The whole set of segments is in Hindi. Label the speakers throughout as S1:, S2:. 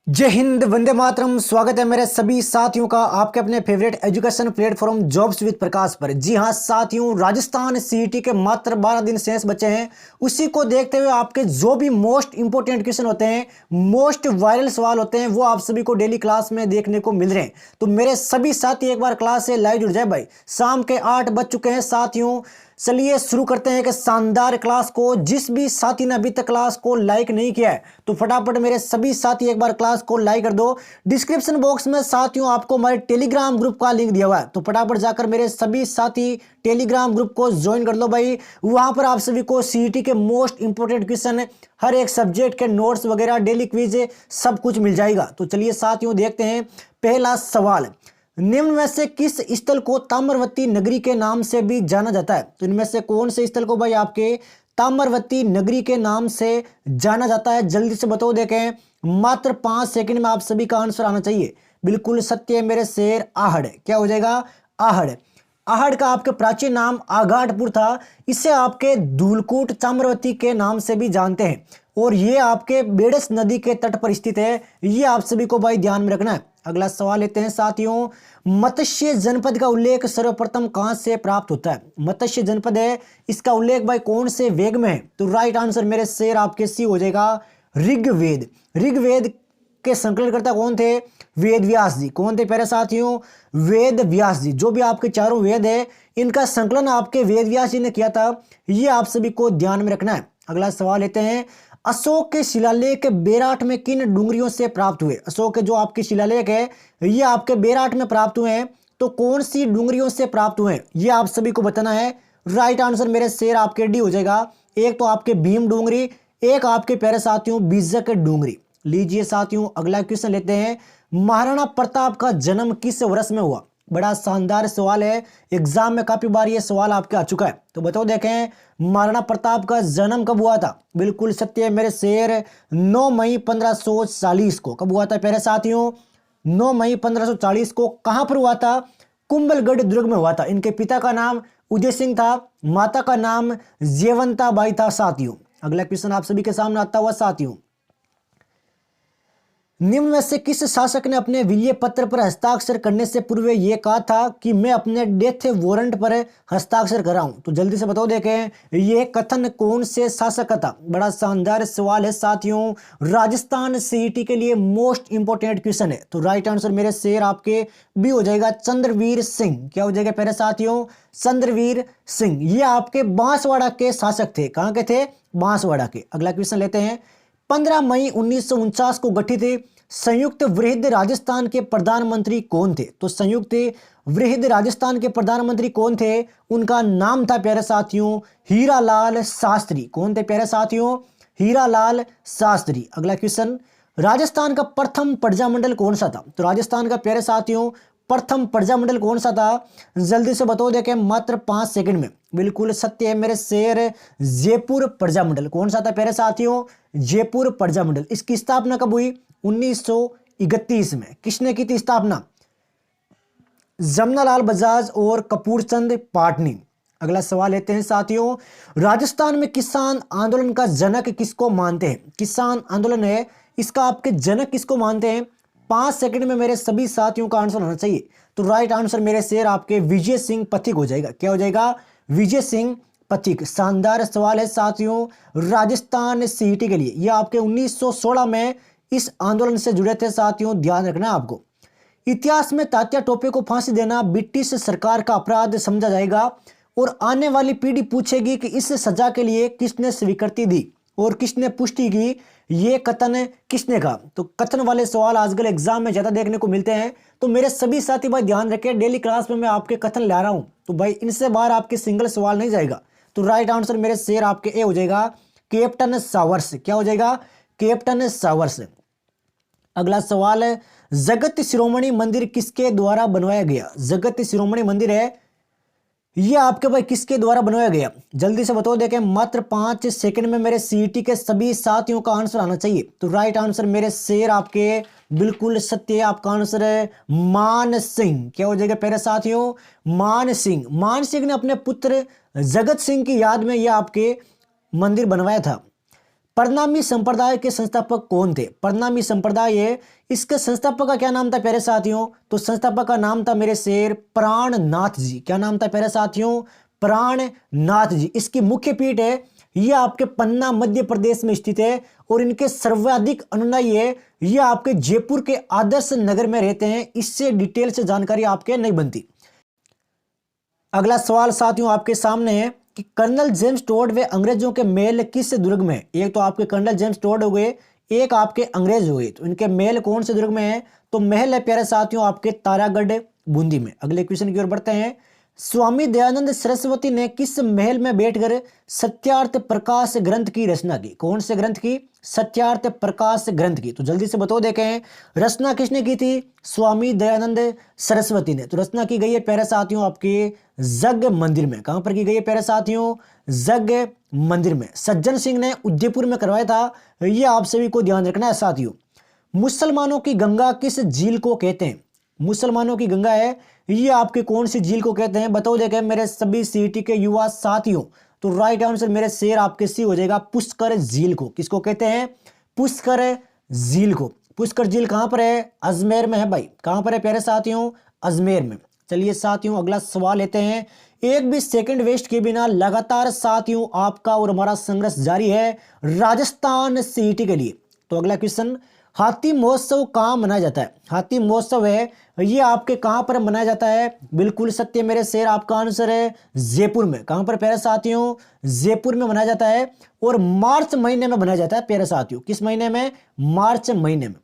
S1: जय हिंद, वंदे मातरम। स्वागत है मेरे सभी साथियों का आपके अपने favourite education platform jobs with Prakash पर। जी हां साथियों, राजस्थान सीईटी के मात्र 12 दिन शेष बचे हैं। उसी को देखते हुए आपके जो भी मोस्ट इंपोर्टेंट क्वेश्चन होते हैं, मोस्ट वायरल सवाल होते हैं, वो आप सभी को डेली क्लास में देखने को मिल रहे हैं। तो मेरे सभी साथी एक बार क्लास से लाइव जुड़ जाए भाई। शाम के 8 बज चुके हैं साथियों। चलिए शुरू करते हैं कि शानदार क्लास को। जिस भी साथी ने अभी तक क्लास को लाइक नहीं किया है तो फटाफट मेरे सभी साथी एक बार क्लास को लाइक कर दो। डिस्क्रिप्शन बॉक्स में साथियों आपको हमारे टेलीग्राम ग्रुप का लिंक दिया हुआ है, तो फटाफट जाकर मेरे सभी साथी टेलीग्राम ग्रुप को ज्वाइन कर लो भाई। वहां पर आप सभी को सीईटी के मोस्ट इंपोर्टेंट क्वेश्चन, हर एक सब्जेक्ट के नोट्स वगैरह, डेली क्विज सब कुछ मिल जाएगा। तो चलिए साथियों देखते हैं पहला सवाल। निम्न में से किस स्थल को ताम्रवती नगरी के नाम से भी जाना जाता है? तो इनमें से कौन से स्थल को भाई आपके ताम्रवती नगरी के नाम से जाना जाता है? जल्दी से बताओ। देखें मात्र 5 सेकंड में आप सभी का आंसर आना चाहिए। बिल्कुल सत्य है मेरे शेर, आहड़। क्या हो जाएगा? आहड़। आहड़ का आपके प्राचीन नाम आगाटपुर था। इसे आपके धूलकूट ताम्रवती के नाम से भी जानते हैं और ये आपके बेड़स नदी के तट पर स्थित है। ये आप सभी को भाई ध्यान में रखना है। अगला सवाल लेते हैं साथियों। मत्स्य जनपद का उल्लेख सर्वप्रथम कहां से प्राप्त होता है? मत्स्य जनपद है, इसका उल्लेख भाई कौन से वेद में है? तो राइट आंसर मेरे शेर आपके सी हो जाएगा ऋग्वेद। ऋग्वेद के संकलनकर्ता कौन थे? वेद व्यास जी। कौन थे प्यारे साथियों? वेद व्यास जी। जो भी आपके चारों वेद है इनका संकलन आपके वेद व्यास जी ने किया था। ये आप सभी को ध्यान में रखना है। अगला सवाल लेते हैं। अशोक के शिलालेख बेराट में किन डूंगरियों से प्राप्त हुए? अशोक के जो आपके शिलालेख है ये आपके बेराट में प्राप्त हुए हैं, तो कौन सी डूंगरियों से प्राप्त हुए हैं ये आप सभी को बताना है। राइट आंसर मेरे शेर आपके डी हो जाएगा। एक तो आपके भीम डूंगरी, एक आपके प्यारे साथियों बीजक डूंगरी। लीजिए साथियों अगला क्वेश्चन लेते हैं। महाराणा प्रताप का जन्म किस वर्ष में हुआ? बड़ा शानदार सवाल है, एग्जाम में काफी बार ये सवाल आपके आ चुका है। तो बताओ देखें महाराणा प्रताप का जन्म कब हुआ था? बिल्कुल सत्य है मेरे शेर, 9 मई 1540 को। कब हुआ था प्यारे साथियों? 9 मई 1540 को। कहां पर हुआ था? कुंभलगढ़ दुर्ग में हुआ था। इनके पिता का नाम उदय सिंह था, माता का नाम जयवंता बाई था साथियों। अगला क्वेश्चन आप सभी के सामने आता हुआ साथियों। निम्न में से किस शासक ने अपने विजय पत्र पर हस्ताक्षर करने से पूर्व यह कहा था कि मैं अपने डेथ वारंट पर हस्ताक्षर कर रहा हूं? तो जल्दी से बताओ देखें यह कथन कौन से शासक का था? बड़ा शानदार सवाल है साथियों। राजस्थान सीईटी के लिए मोस्ट इंपोर्टेंट क्वेश्चन है। तो राइट आंसर मेरे शेर आपके भी हो जाएगा चंद्रवीर सिंह। क्या हो जाएगा प्यारे साथियों? चंद्रवीर सिंह। ये आपके बांसवाड़ा के शासक थे। कहां के थे? बांसवाड़ा के। अगला क्वेश्चन लेते हैं। 15 मई 1949 को गठित संयुक्त वृहद राजस्थान के प्रधानमंत्री कौन थे? तो संयुक्त वृहद राजस्थान के प्रधानमंत्री कौन थे? उनका नाम था प्यारे साथियों हीरालाल शास्त्री। कौन थे प्यारे साथियों? हीरालाल शास्त्री। अगला क्वेश्चन। राजस्थान का प्रथम प्रजामंडल कौन सा था? तो राजस्थान का प्यारे साथियों प्रथम प्रजामंडल कौन सा था? जल्दी से बताओ देखें मात्र 5 सेकंड में। बिल्कुल सत्य है मेरे शेर, जयपुर प्रजामंडल। कौन सा था प्यारे साथियों? जयपुर प्रजामंडल। इसकी स्थापना कब हुई? 1931 में। किसने की थी स्थापना? जमनालाल बजाज और कपूरचंद पाटनी। अगला सवाल लेते हैं साथियों। राजस्थान में किसान आंदोलन का जनक किसको मानते हैं? किसान आंदोलन है, इसका आपके जनक किसको मानते हैं? 5 सेकंड में मेरे सभी साथियों का आंसर होना चाहिए। तो राइट आंसर मेरे शेर आपके विजय सिंह पथिक हो जाएगा। क्या हो जाएगा? विजय सिंह पथिक। शानदार सवाल है साथियों राजस्थान सीईटी के लिए। यह आपके 1916 में इस आंदोलन से जुड़े थे साथियों, ध्यान रखना आपको। इतिहास में तात्या टोपे को फांसी देना ब्रिटिश सरकार का अपराध समझा जाएगा और आने वाली पीढ़ी पूछेगी कि इस सजा के लिए किसने स्वीकृति दी और किसने पुष्टि की, ये कथन किसने कहा? तो कथन वाले सवाल आजकल एग्जाम में ज्यादा देखने को मिलते हैं। तो मेरे सभी साथी भाई ध्यान रखें, डेली क्लास में मैं आपके कथन ला रहा हूं, तो भाई इनसे बाहर आपके सिंगल सवाल नहीं जाएगा। तो राइट आंसर मेरे शेर आपके ए हो जाएगा कैप्टन सावर्स। क्या हो जाएगा? Captain showers. अगला सवाल है। जगत शिरोमणि मंदिर किसके द्वारा बनवाया गया? जगत शिरोमणि मंदिर है, ये आपके भाई किसके द्वारा बनवाया गया? जल्दी से बताओ देखें मात्र 5 सेकंड में मेरे सीईटी के सभी साथियों का आंसर आना चाहिए। तो राइट आंसर मेरे शेर आपके बिल्कुल सत्य है। आपका आंसर है मान सिंह। क्या हो जाएगा प्यारे साथियों? मान सिंह। मान सिंह ने अपने पुत्र जगत सिंह की याद में यह आपके मंदिर बनवाया था। परनामी संप्रदाय के संस्थापक कौन थे? परनामी संप्रदाय है, इसके संस्थापक का क्या नाम था प्यारे साथियों? तो संस्थापक का नाम था मेरे शेर प्राणनाथ जी। क्या नाम था प्यारे साथियों? प्राणनाथ जी। इसकी मुख्य पीठ है ये आपके पन्ना मध्य प्रदेश में स्थित है और इनके सर्वाधिक अनुयायी है ये आपके जयपुर के आदर्श नगर में रहते हैं। इससे डिटेल से जानकारी आपके नहीं बनती। अगला सवाल साथियों आपके सामने है कि कर्नल जेम्स टोड वे अंग्रेजों के महल किस दुर्ग में है? एक तो आपके कर्नल जेम्स टोड हो गए, एक आपके अंग्रेज हो गए, तो इनके महल कौन से दुर्ग में है? तो महल है प्यारे साथियों आपके तारागढ़ बूंदी में। अगले क्वेश्चन की ओर बढ़ते हैं। स्वामी दयानंद सरस्वती ने किस महल में बैठकर सत्यार्थ प्रकाश ग्रंथ की रचना की? कौन से ग्रंथ की? सत्यार्थ प्रकाश ग्रंथ की। तो जल्दी से बताओ देखें, रचना किसने की थी? स्वामी दयानंद सरस्वती ने। तो रचना की गई है प्यारे साथियों आपके जग मंदिर में। कहां पर की गई है प्यारे साथियों? जग मंदिर में। सज्जन सिंह ने उदयपुर में करवाया था, यह आप सभी को ध्यान रखना है साथियों। मुसलमानों की गंगा किस झील को कहते हैं? मुसलमानों की गंगा है ये आपके कौन सी झील को कहते हैं? बताओ देखें मेरे सभी सीईटी के युवा साथियों। तो राइट आंसर मेरे शेर आपके सी हो जाएगा पुष्कर झील को। किसको कहते हैं? पुष्कर झील को। पुष्कर झील कहां पर है? अजमेर में है भाई। कहां पर है प्यारे साथियों? अजमेर में। चलिए साथियों अगला सवाल लेते हैं। एक भी सेकंड वेस्ट के बिना लगातार साथियों आपका और हमारा संघर्ष जारी है राजस्थान सीईटी के लिए। तो अगला क्वेश्चन, हाथी महोत्सव कहां मनाया जाता है? हाथी महोत्सव है ये आपके कहां पर मनाया जाता है? बिल्कुल सत्य मेरे शेर, आपका आंसर है जयपुर में। कहां पर प्यारे साथियों? जयपुर में मनाया जाता है और मार्च महीने में मनाया जाता है प्यारे साथियों। किस महीने में? मार्च महीने में।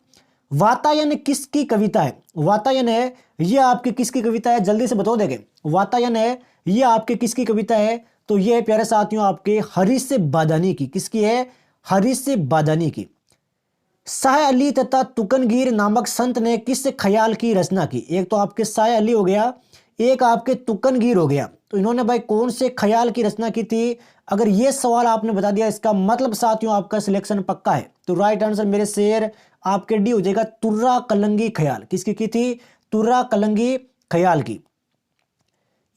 S1: वातायन किसकी कविता है? वातायन है ये आपकी किसकी कविता है? जल्दी से बताओ देखें, वातायन है ये आपके किसकी कविता है? तो ये है प्यारे साथियों आपके हरीश बादानी की। किसकी है? हरीश बादानी की। शाह अली तथा तुकनगीर नामक संत ने किस ख्याल की रचना की? एक तो आपके शाह अली हो गया, एक आपके तुकनगीर हो गया। तो इन्होंने भाई कौन से ख्याल की रचना की थी? अगर ये सवाल आपने बता दिया इसका मतलब साथियों आपका सिलेक्शन पक्का है। तो राइट आंसर मेरे शेर आपके डी हो जाएगा तुर्रा कलंगी ख्याल। किसकी की थी? तुर्रा कलंगी ख्याल की।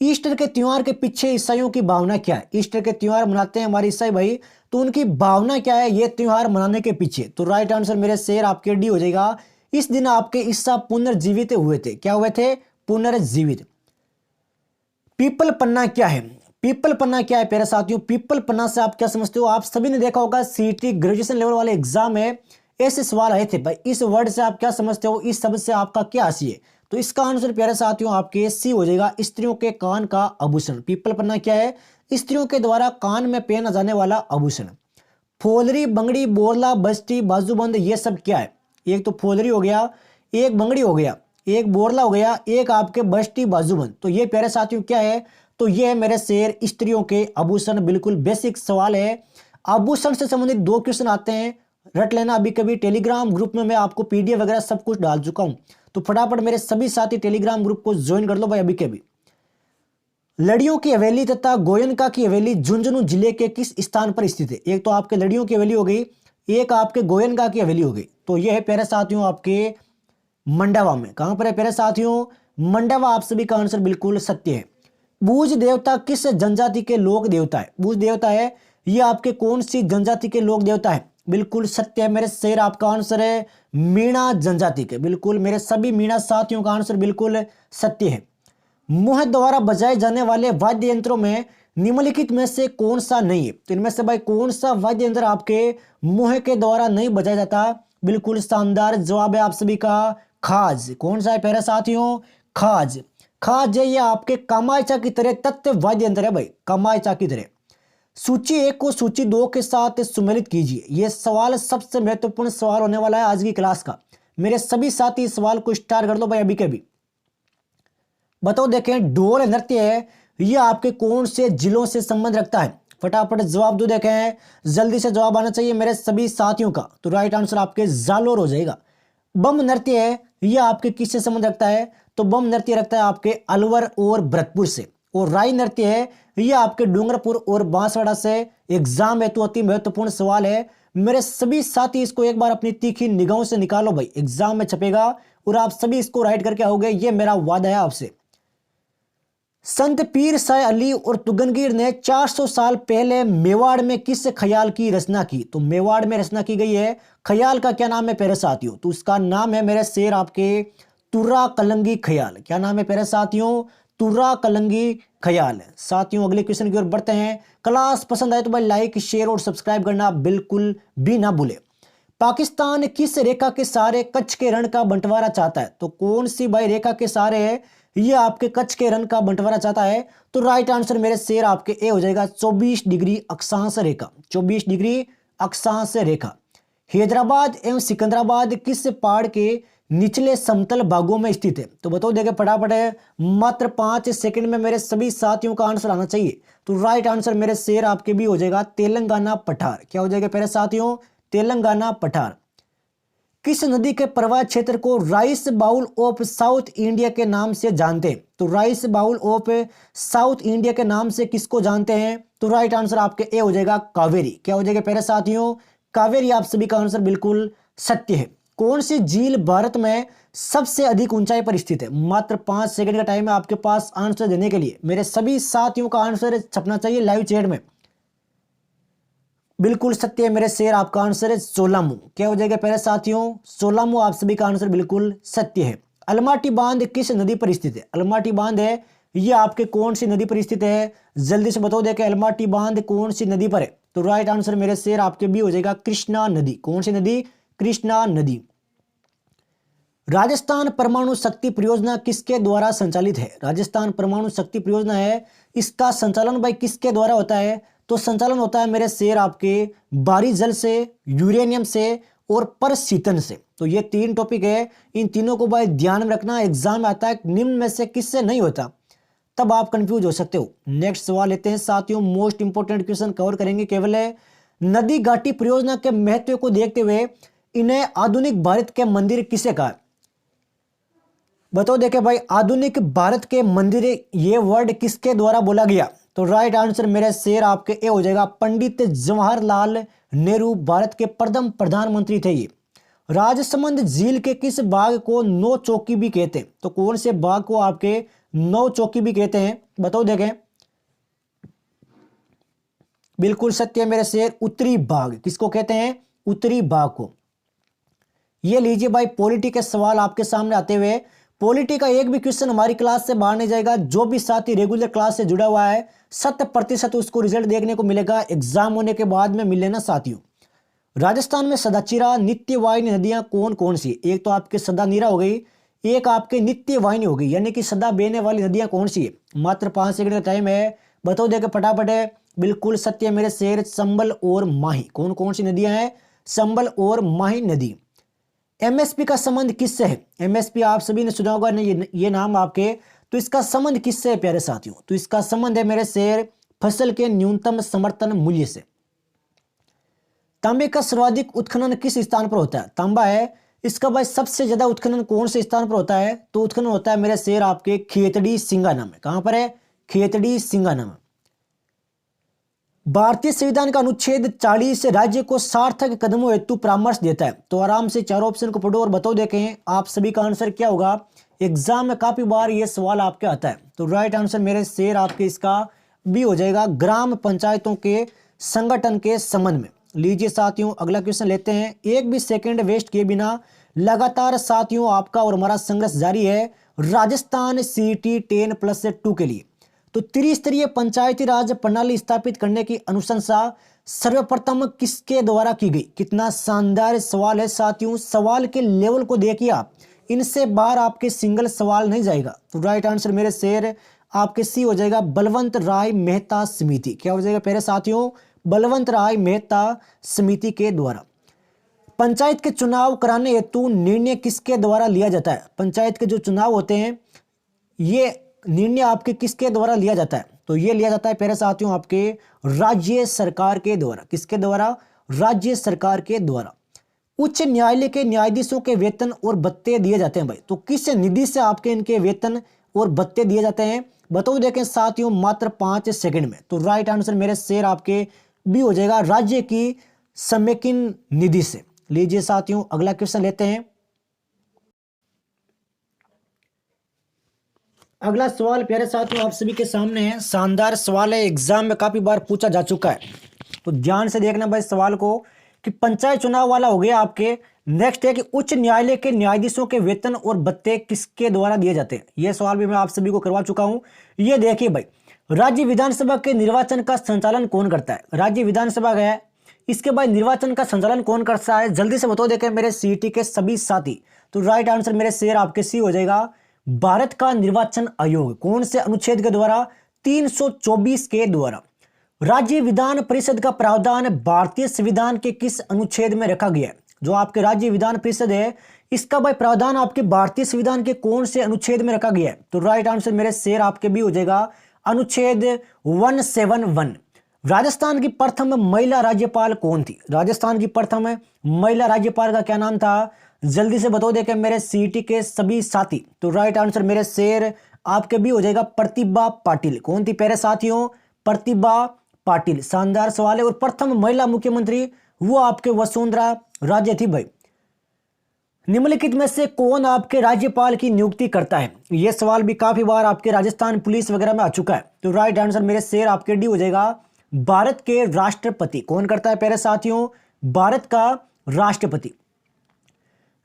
S1: ईस्टर के त्योहार के पीछे ईसाइयों की भावना क्या है? ईस्टर के त्योहार मनाते हैं हमारे ईसाई भाई, तो उनकी भावना क्या है ये त्योहार मनाने के पीछे? तो राइट आंसर मेरे शेर आपके डी हो जाएगा। इस दिन आपके ईसा पुनर्जीवित हुए थे। क्या हुए थे? पुनर्जीवित। पीपल पन्ना क्या है? पीपल पन्ना क्या है प्यारे साथियों? पीपल पन्ना से आप क्या समझते हो? आप सभी ने देखा होगा सीईटी ग्रेजुएशन लेवल वाले एग्जाम में ऐसे सवाल आए थे भाई, इस वर्ड से आप क्या समझते हो? इस शब्द से आपका क्या आशय है? तो इसका आंसर प्यारे साथियों आपके सी हो जाएगा स्त्रियों के कान का आभूषण। पीपल पन्ना क्या है? स्त्रियों के द्वारा कान में पहना जाने वाला आभूषण। फोलरी, बंगड़ी, बोरला, बस्ती, बाजूबंद ये सब क्या है? एक तो फोलरी हो गया, एक बंगड़ी हो गया, एक बोरला हो गया, एक आपके बस्ती बाजूबंद। तो ये प्यारे साथियों क्या है? तो ये है मेरे शेर स्त्रियों के आभूषण। बिल्कुल बेसिक सवाल है। आभूषण से संबंधित 2 क्वेश्चन आते हैं, रट लेना अभी कभी। टेलीग्राम ग्रुप में मैं आपको पीडीएफ वगैरह सब कुछ डाल चुका हूं, तो फटाफट मेरे सभी साथी टेलीग्राम ग्रुप को ज्वाइन कर लो भाई अभी के अभी। लड़ियों की हवेली तथा गोयनका की हवेली झुंझुनू जिले के किस स्थान पर स्थित है? एक तो आपके लड़ियों की हवेली हो गई, एक आपके गोयनका की हवेली हो गई। तो यह है प्यारे साथियों आपके मंडावा में। कहां पर है प्यारे साथियों? मंडावा। आप सभी का आंसर बिल्कुल सत्य है। बूझ देवता किस जनजाति के लोक देवता है? बूझ देवता है ये आपके कौन सी जनजाति के लोक देवता है? बिल्कुल सत्य है मेरे शेर, आपका आंसर है मीणा जनजाति के। बिल्कुल मेरे सभी मीणा साथियों का आंसर बिल्कुल सत्य है। मुंह द्वारा बजाए जाने वाले वाद्य यंत्रों में निम्नलिखित में से कौन सा नहीं है? तो इनमें से भाई कौन सा वाद्य यंत्र आपके मुंह के द्वारा नहीं बजाया जाता? बिल्कुल शानदार जवाब है आप सभी का खाज। कौन सा है प्यारे साथियों? खाज। खाज है ये आपके कामायचा की तरह तत्व वाद्य यंत्र है भाई, कामायचा की तरह। सूची 1 को सूची 2 के साथ सुमेलित कीजिए। यह सवाल सबसे महत्वपूर्ण सवाल होने वाला है आज की क्लास का। मेरे सभी साथी इस सवाल को स्टार कर दो भाई अभी के अभी। बताओ देखें, ढोल नृत्य है यह आपके कौन से जिलों से संबंध रखता है? फटाफट जवाब दो देखें, जल्दी से जवाब आना चाहिए मेरे सभी साथियों का। तो राइट आंसर आपके जालोर हो जाएगा। बम नृत्य है यह आपके किससे संबंध रखता है? तो बम नृत्य रखता है आपके अलवर और भरतपुर से। और राई नृत्य है यह आपके डूंगरपुर और बांसवाड़ा से। एग्जाम है तो अति महत्वपूर्ण सवाल है मेरे सभी साथी, इसको एक बार अपनी तीखी निगाहों से निकालो भाई, एग्जाम में छपेगा और आप सभी इसको राइट करके आओगे, ये मेरा वादा है आपसे। संत पीर शाह अली और तुगनगीर ने 400 साल पहले मेवाड़ में किस ख्याल की रचना की? तो मेवाड़ में रचना की गई है। ख्याल का क्या नाम है प्यारे साथियों? तो उसका नाम है मेरे शेर आपके तुर्रा कलंगी ख्याल। क्या नाम है प्यारे साथियों? तुर्रा कलंगी ख्याल। साथियों अगले क्वेश्चन की ओर बढ़ते हैं। क्लास पसंद आए तो भाई लाइक शेयर और सब्सक्राइब करना बिल्कुल भी ना भूले। पाकिस्तान किस रेखा के सहारे कच्छ के रण का बंटवारा चाहता है? तो कौन सी भाई रेखा के सहारे है ये आपके कच्छ के रण का बंटवारा चाहता है? तो राइट आंसर मेरे शेर आपके ए हो जाएगा 24 डिग्री अक्षांश रेखा। 24 डिग्री अक्षांश रेखा। हैदराबाद एवं सिकंदराबाद किस पहाड़ के निचले समतल भागों में स्थित है? तो बताओ देखे फटाफट है, मात्र 5 सेकंड में मेरे सभी साथियों का आंसर आना चाहिए। तो राइट आंसर मेरे शेर आपके भी हो जाएगा तेलंगाना पठार। क्या हो जाएगा मेरे साथियों? तेलंगाना पठार। किस नदी के प्रवाह क्षेत्र को rice bowl of South India के नाम से जानते हैं? तो rice bowl of South India के नाम से किसको जानते हैं? तो राइट आंसर आपके ए हो जाएगा कावेरी। क्या हो जाएगा प्यारे साथियों? कावेरी। आप सभी का आंसर बिल्कुल सत्य है। कौन सी झील भारत में सबसे अधिक ऊंचाई पर स्थित है? मात्र 5 सेकंड का टाइम है आपके पास आंसर देने के लिए। मेरे सभी साथियों का आंसर छपना चाहिए लाइव चैट में। बिल्कुल सत्य है मेरे शेर, आपका आंसर है सोलामू। क्या हो जाएगा पहले साथियों? सोलामू। आप सभी का आंसर बिल्कुल सत्य है। अलमाटी बांध किस नदी पर स्थित है? अलमाटी बांध है ये आपके कौन सी नदी पर स्थित है? जल्दी से बताओ देखे अलमाटी बांध कौन सी नदी पर है? तो राइट आंसर मेरे शेर आपके भी हो जाएगा कृष्णा नदी। कौन सी नदी? कृष्णा नदी। राजस्थान परमाणु शक्ति परियोजना किसके द्वारा संचालित है? राजस्थान परमाणु शक्ति परियोजना है, इसका संचालन भाई किसके द्वारा होता है? तो संचालन होता है मेरे शेर आपके बारी जल से, यूरेनियम से और परशीतन से। तो ये 3 टॉपिक है, इन तीनों को भाई ध्यान में रखना। एग्जाम में आता है निम्न में से किससे नहीं होता, तब आप कंफ्यूज हो सकते हो। नेक्स्ट सवाल लेते हैं साथियों। मोस्ट इंपोर्टेंट क्वेश्चन कवर करेंगे केवल है। नदी घाटी परियोजना के महत्व को देखते हुए इन्हें आधुनिक भारत के मंदिर किसे कहा? बताओ देखे भाई आधुनिक भारत के मंदिर ये वर्ड किसके द्वारा बोला गया? तो राइट आंसर मेरे शेर आपके ए हो जाएगा पंडित जवाहरलाल नेहरू। भारत के प्रथम प्रधानमंत्री थे ये। राजसमंद झील के किस बाग को नौ चौकी भी कहते हैं? तो कौन से बाग को आपके नौ चौकी भी कहते हैं? बताओ देखें। बिल्कुल सत्य मेरे शेर, उत्तरी बाग। किसको कहते हैं? उत्तरी बाग को। ये लीजिए भाई पॉलिटी के सवाल आपके सामने आते हुए। पॉलिटी का एक भी क्वेश्चन हमारी क्लास से बाहर नहीं जाएगा। जो भी साथी रेगुलर क्लास से जुड़ा हुआ है 100% उसको रिजल्ट देखने को मिलेगा। एग्जाम होने के बाद में मिले ना साथियों। राजस्थान में सदाचिरा नित्य वाहिनी नदियां कौन कौन सी? एक तो आपके सदा नीरा हो गई, एक आपके नित्य वाहिनी हो गई, यानी कि सदा बहने वाली नदियां कौन सी है? मात्र 5 सेकंड का टाइम है, बताओ देखे फटाफट है। बिल्कुल सत्य मेरे शेर, संबल और माही। कौन कौन सी नदियां हैं? संबल और माही नदी। एमएसपी का संबंध किससे है? एमएसपी आप सभी ने सुना होगा ना ये नाम आपके। तो इसका संबंध किससे है प्यारे साथियों? तो इसका संबंध है मेरे शेर फसल के न्यूनतम समर्थन मूल्य से। तांबे का सर्वाधिक उत्खनन किस स्थान पर होता है? तांबा है, इसका भाई सबसे ज्यादा उत्खनन कौन से स्थान पर होता है? तो उत्खनन होता है मेरे शेर आपके खेतड़ी सिंगाना में। कहां पर है? खेतड़ी सिंगाना में। भारतीय संविधान का अनुच्छेद 40 राज्य को सार्थक कदमों हेतु परामर्श देता है। तो आराम से चारों ऑप्शन को पढ़ो और बताओ देखें आप सभी का आंसर क्या होगा। एग्जाम में काफी बार ये सवाल आपके आता है। तो राइट आंसर मेरे शेर आपके इसका बी हो जाएगा ग्राम पंचायतों के संगठन के संबंध में। लीजिए साथियों अगला क्वेश्चन लेते हैं। एक भी सेकंड वेस्ट किए बिना लगातार साथियों आपका और हमारा संघर्ष जारी है राजस्थान सीटी 10+2 के लिए। तो त्रिस्तरीय पंचायती राज प्रणाली स्थापित करने की अनुशंसा सर्वप्रथम किसके द्वारा की गई? कितना शानदार सवाल है साथियों। सवाल के लेवल को देखिए आप, इनसे बाहर आपके सिंगल सवाल नहीं जाएगा। तो राइट आंसर मेरे शेर आपके सी हो जाएगा बलवंत राय मेहता समिति। क्या हो जाएगा प्यारे साथियों? बलवंत राय मेहता समिति के द्वारा। पंचायत के चुनाव कराने हेतु निर्णय किसके द्वारा लिया जाता है? पंचायत के जो चुनाव होते हैं ये निर्णय आपके किसके द्वारा लिया जाता है? तो ये लिया जाता है प्यारे साथियों आपके राज्य सरकार के द्वारा। किसके द्वारा? राज्य सरकार के द्वारा। उच्च न्यायालय के न्यायाधीशों के वेतन और भत्ते दिए जाते हैं भाई। तो किस निधि से आपके इनके वेतन और भत्ते दिए जाते हैं? बताओ देखें साथियों मात्र 5 सेकंड में। तो राइट आंसर मेरे शेर आपके भी हो जाएगा राज्य की समेकिन निधि से। लीजिए साथियों अगला क्वेश्चन लेते हैं। अगला सवाल प्यारे साथियों आप सभी के सामने है। शानदार सवाल है, एग्जाम में काफी बार पूछा जा चुका है, तो ध्यान से देखना भाई सवाल को। कि पंचायत चुनाव वाला हो गया आपके। नेक्स्ट है कि उच्च न्यायालय के न्यायाधीशों के वेतन और भत्ते किसके द्वारा दिए जाते हैं। यह सवाल भी मैं आप सभी को करवा चुका हूं। ये देखिए भाई, राज्य विधानसभा के निर्वाचन का संचालन कौन करता है? राज्य विधानसभा गया, इसके बाद निर्वाचन का संचालन कौन करता है? जल्दी से बताओ देखें मेरे सीईटी के सभी साथी। तो राइट आंसर मेरे शेर आपके सी हो जाएगा, भारत का निर्वाचन आयोग। कौन से अनुच्छेद के द्वारा? 324 के द्वारा। राज्य विधान परिषद का प्रावधान भारतीय संविधान के किस अनुच्छेद में रखा गया है? जो आपके राज्य विधान परिषद है, इसका भाई प्रावधान आपके भारतीय संविधान के कौन से अनुच्छेद में रखा गया है? तो राइट आंसर मेरे शेर आपके भी हो जाएगा अनुच्छेद 171। राजस्थान की प्रथम महिला राज्यपाल कौन थी? राजस्थान की प्रथम महिला राज्यपाल का क्या नाम था? जल्दी से बताओ देखें मेरे सीईटी के सभी साथी। तो राइट आंसर मेरे शेर आपके भी हो जाएगा प्रतिभा पाटिल। कौन थी प्यारे साथियों? प्रतिभा पाटिल। शानदार सवाल है। और प्रथम महिला मुख्यमंत्री वो आपके वसुंधरा राजे थी भाई। निम्नलिखित में से कौन आपके राज्यपाल की नियुक्ति करता है? यह सवाल भी काफी बार आपके राजस्थान पुलिस वगैरह में आ चुका है। तो राइट आंसर मेरे शेर आपके डी हो जाएगा, भारत के राष्ट्रपति। कौन करता है प्यारे साथियों? भारत का राष्ट्रपति।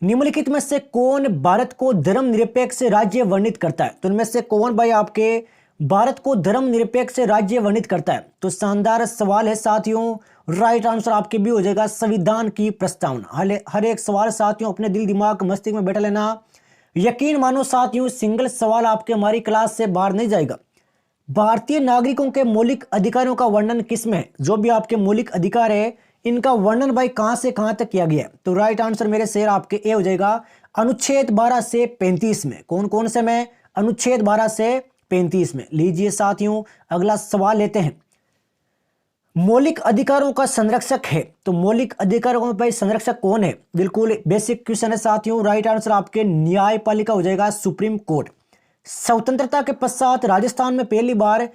S1: निम्नलिखित में से कौन भारत को धर्मनिरपेक्ष राज्य वर्णित करता है? तो इनमें से कौन भाई आपके भारत को धर्मनिरपेक्ष राज्य वर्णित करता है? तो शानदार सवाल है साथियों। राइट आंसर आपके भी हो जाएगा संविधान की प्रस्तावना। हर एक सवाल साथियों अपने दिल दिमाग मस्तिष्क में बैठा लेना। यकीन मानो साथियों, सिंगल सवाल आपके हमारी क्लास से बाहर नहीं जाएगा। भारतीय नागरिकों के मौलिक अधिकारों का वर्णन किसमें है? जो भी आपके मौलिक अधिकार है, इनका वर्णन भाई कहां से कहां तक किया गया है? तो राइट आंसर मेरे शेर आपके ए हो जाएगा, अनुच्छेद 12 से 35 में। कौन कौन से में? अनुच्छेद 12 से 35 में। लीजिए साथियों अगला सवाल लेते हैं। मौलिक अधिकारों का संरक्षक है, तो मौलिक अधिकारों में भाई संरक्षक कौन है? बिल्कुल बेसिक क्वेश्चन है साथियों। राइट आंसर आपके न्यायपालिका हो जाएगा, सुप्रीम कोर्ट। स्वतंत्रता के पश्चात राजस्थान में पहली बार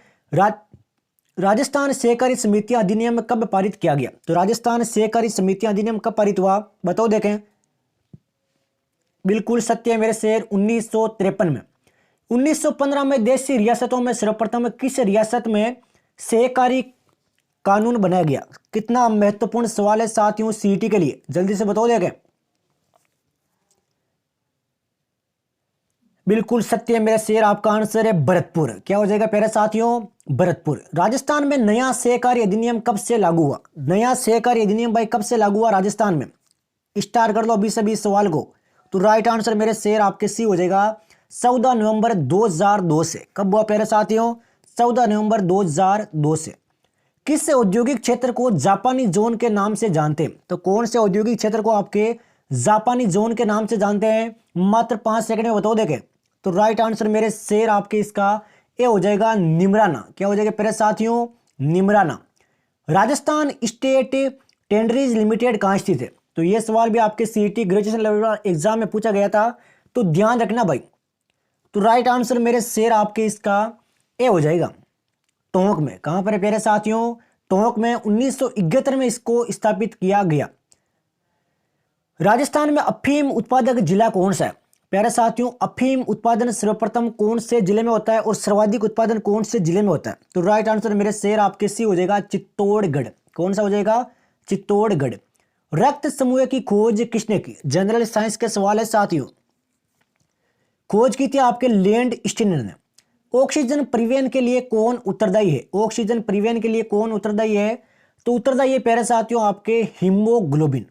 S1: राजस्थान सहकारी समितियां अधिनियम कब पारित किया गया? तो राजस्थान सहकारी समितियां अधिनियम कब पारित हुआ? बताओ देखें। बिल्कुल सत्य है मेरे शेर, 1953 में। 1915 में देशी रियासतों में सर्वप्रथम किस रियासत में सहकारी कानून बनाया गया? कितना महत्वपूर्ण सवाल है साथियों सीईटी के लिए, जल्दी से बताओ देखें। बिल्कुल सत्य है मेरा शेर, आपका आंसर है भरतपुर। क्या हो जाएगा प्यारे साथियों? भरतपुर। राजस्थान में नया सहकारी अधिनियम कब से लागू हुआ? नया सहकारी अधिनियम भाई कब से लागू हुआ राजस्थान में? स्टार कर लो अभी सभी सवाल को। तो राइट आंसर मेरे शेर आपके सी हो जाएगा, 14 नवंबर 2002 से। कब हुआ प्यारे साथियों? 14 नवंबर 2002 से। किस औद्योगिक क्षेत्र को जापानी जोन के नाम से जानते हैं? तो कौन से औद्योगिक क्षेत्र को आपके जापानी जोन के नाम से जानते हैं? मात्र 5 सेकंड में बताओ देखें। तो राइट आंसर मेरे शेर आपके इसका ए हो जाएगा, निमराना। क्या हो जाएगा प्यारे साथियों? निमराना। राजस्थान स्टेट टेंडरीज लिमिटेड कहां स्थित है? तो यह सवाल भी आपके सीईटी ग्रेजुएशन लेवल एग्जाम में पूछा गया था, तो ध्यान रखना भाई। तो राइट आंसर मेरे शेर आपके इसका ए हो जाएगा, टोंक में। कहां पर है प्यारे साथियों? टोंक में। 1971 में इसको स्थापित किया गया। राजस्थान में अफीम उत्पादक जिला कौन सा है? प्यारे साथियों अफीम उत्पादन सर्वप्रथम कौन से जिले में होता है और सर्वाधिक उत्पादन कौन से जिले में होता है? तो राइट आंसर मेरे शेर आपके सी हो जाएगा, चित्तौड़गढ़। कौन सा हो जाएगा? चित्तौड़गढ़। रक्त समूह की खोज किसने की? जनरल साइंस के सवाल है साथियों। खोज की थी आपके लैंड स्टीनर ने। ऑक्सीजन परिवहन के लिए कौन उत्तरदायी है? ऑक्सीजन परिवहन के लिए कौन उत्तरदायी है? तो उत्तरदायी है प्यारे साथियों आपके हीमोग्लोबिन।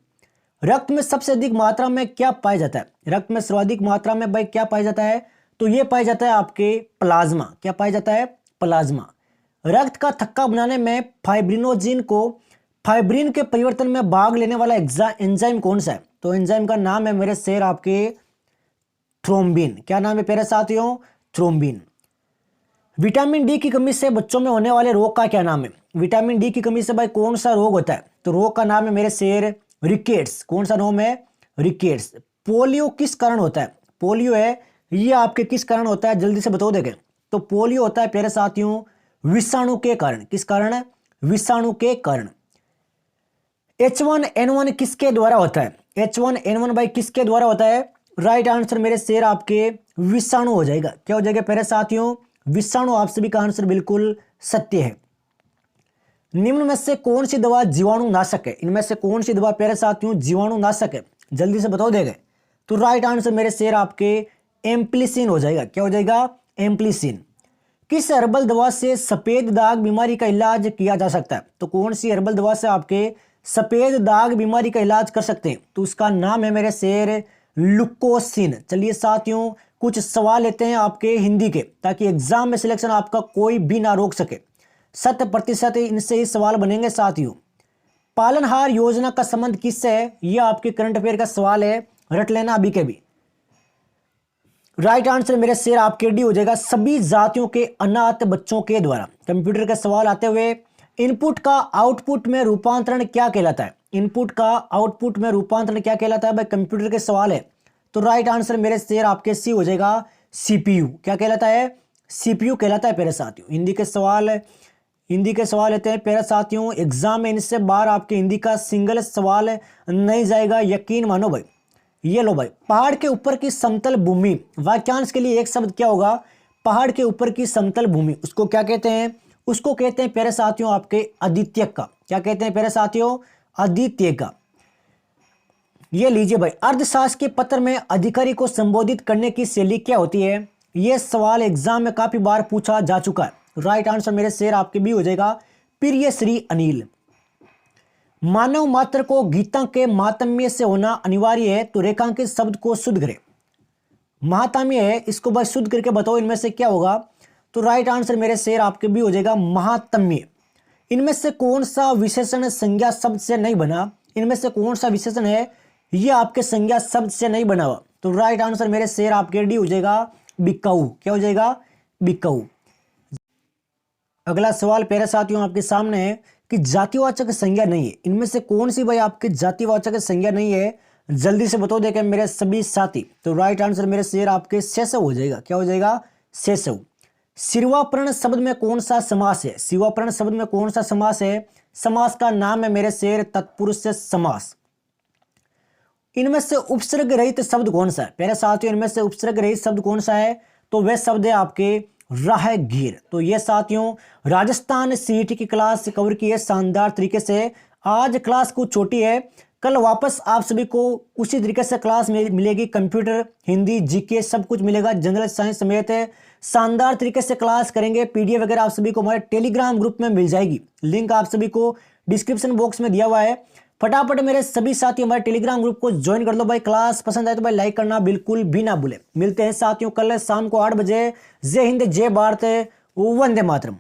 S1: रक्त में सबसे अधिक मात्रा में क्या पाया जाता है? रक्त में सर्वाधिक मात्रा में भाई क्या पाया जाता है? तो यह पाया जाता है आपके प्लाज्मा। क्या पाया जाता है? प्लाज्मा। रक्त का थक्का बनाने में फाइब्रिनोजिन को फाइब्रिन के परिवर्तन में भाग लेने वाला एंजाइम कौन सा है? तो एंजाइम का नाम है मेरे शेर आपके थ्रोम्बिन। क्या नाम है प्यारे साथियों? थ्रोम्बिन। विटामिन डी की कमी से बच्चों में होने वाले रोग का क्या नाम है? विटामिन डी की कमी से भाई कौन सा रोग होता है? तो रोग का नाम है मेरे शेर रिकेट्स। कौन सा नाम है? रिकेट्स। पोलियो किस कारण होता है? पोलियो है ये आपके किस कारण होता है? जल्दी से बताओ देखें। तो पोलियो होता है प्यारे साथियों विषाणु के कारण। किस कारण है? विषाणु के कारण। H1N1 किसके द्वारा होता है? H1N1 भाई किसके द्वारा होता है? राइट आंसर मेरे शेर आपके विषाणु हो जाएगा। क्या हो जाएगा प्यारे साथियों? विषाणु। आप सभी का आंसर बिल्कुल सत्य है। निम्न में से कौन सी दवा जीवाणु नाशक है? इनमें से कौन सी दवा प्यारे साथियों जीवाणु नाशक है? जल्दी से बताओ देगा। तो राइट आंसर मेरे शेर आपके एम्प्लिसिन हो जाएगा। क्या हो जाएगा? एम्प्लिसिन। किस हर्बल दवा से सफेद दाग बीमारी का इलाज किया जा सकता है? तो कौन सी हर्बल दवा से आपके सफेद दाग बीमारी का इलाज कर सकते हैं? तो उसका नाम है मेरे शेर लुकोसिन। चलिए साथियों कुछ सवाल लेते हैं आपके हिंदी के, ताकि एग्जाम में सिलेक्शन आपका कोई भी ना रोक सके। 100% इनसे ही सवाल बनेंगे साथियों। पालनहार योजना का संबंध किससे है? यह आपके करंट अफेयर का सवाल है, रट लेना अभी के भी। राइट आंसर मेरे शेर आपके डी हो जाएगा, सभी जातियों के अनाथ बच्चों के द्वारा। कंप्यूटर का सवाल आते हुए, इनपुट का आउटपुट में रूपांतरण क्या कहलाता है? इनपुट का आउटपुट में रूपांतरण क्या कहलाता है भाई? कंप्यूटर के सवाल है। तो राइट आंसर मेरे शेर आपके सी हो जाएगा, सीपीयू। क्या कहलाता है? सीपीयू कहलाता है प्यारे साथियों। हिंदी के सवाल लेते हैं प्यारे साथियों। एग्जाम में इनसे बाहर आपके हिंदी का सिंगल सवाल नहीं जाएगा, यकीन मानो भाई। ये लो भाई, पहाड़ के ऊपर की समतल भूमि, वाक्यांश के लिए एक शब्द क्या होगा? पहाड़ के ऊपर की समतल भूमि, उसको क्या कहते हैं? उसको कहते हैं प्यारे साथियों आपके अद्वितीयक का। क्या कहते हैं प्यारे साथियों? अद्वितीय का। ये लीजिए भाई, अर्थशास्त्र के पत्र में अधिकारी को संबोधित करने की शैली क्या होती है? यह सवाल एग्जाम में काफी बार पूछा जा चुका है। राइट आंसर मेरे शेर आपके भी हो जाएगा, प्रिय श्री अनिल। मानव मात्र को गीता के महात्म्य से होना अनिवार्य है, तो रेखांकित शब्द को शुद्ध करें। महात्म्य है, इसको बस शुद्ध करके बताओ इनमें से क्या होगा? तो राइट आंसर मेरे शेर आपके भी हो जाएगा, महात्म्य। इनमें से कौन सा विशेषण संज्ञा शब्द से नहीं बना? इनमें से कौन सा विशेषण है ये आपके संज्ञा शब्द से नहीं बना हुआ? तो राइट आंसर मेरे शेर आपके डी हो जाएगा, बिकाऊ। क्या हो जाएगा? बिकाऊ। अगला सवाल प्यारे साथियों आपके सामने है कि जातिवाचक संज्ञा नहीं है, इनमें से कौन सी भाई आपकी जातिवाचक संज्ञा नहीं है? जल्दी से बताओ देखें मेरे सभी साथी। तो राइट आंसर मेरे शेर आपके शेषव हो जाएगा। क्या हो जाएगा? शेषव। सिर्वापर्ण शब्द में कौन सा समास है? सिर्वापर्ण शब्द में कौन सा समास है? समास का नाम है मेरे शेर तत्पुरुष से समास। इनमें से उपसर्ग रहित शब्द कौन सा है? प्यारे साथियों इनमें से उपसर्ग रहित शब्द कौन सा है? तो वह शब्द है आपके राहगीर। तो ये साथियों राजस्थान सीईटी की क्लास कवर की है शानदार तरीके से। आज क्लास कुछ छोटी है, कल वापस आप सभी को उसी तरीके से क्लास में मिलेगी। कंप्यूटर, हिंदी, जीके सब कुछ मिलेगा, जनरल साइंस समेत है। शानदार तरीके से क्लास करेंगे। पीडीएफ वगैरह आप सभी को हमारे टेलीग्राम ग्रुप में मिल जाएगी, लिंक आप सभी को डिस्क्रिप्शन बॉक्स में दिया हुआ है। फटाफट मेरे सभी साथी हमारे टेलीग्राम ग्रुप को ज्वाइन कर लो भाई। क्लास पसंद आए तो भाई लाइक करना बिल्कुल भी ना भूले। मिलते हैं साथियों कल शाम को 8 बजे। जय हिंद, जय भारत, वंदे मातरम।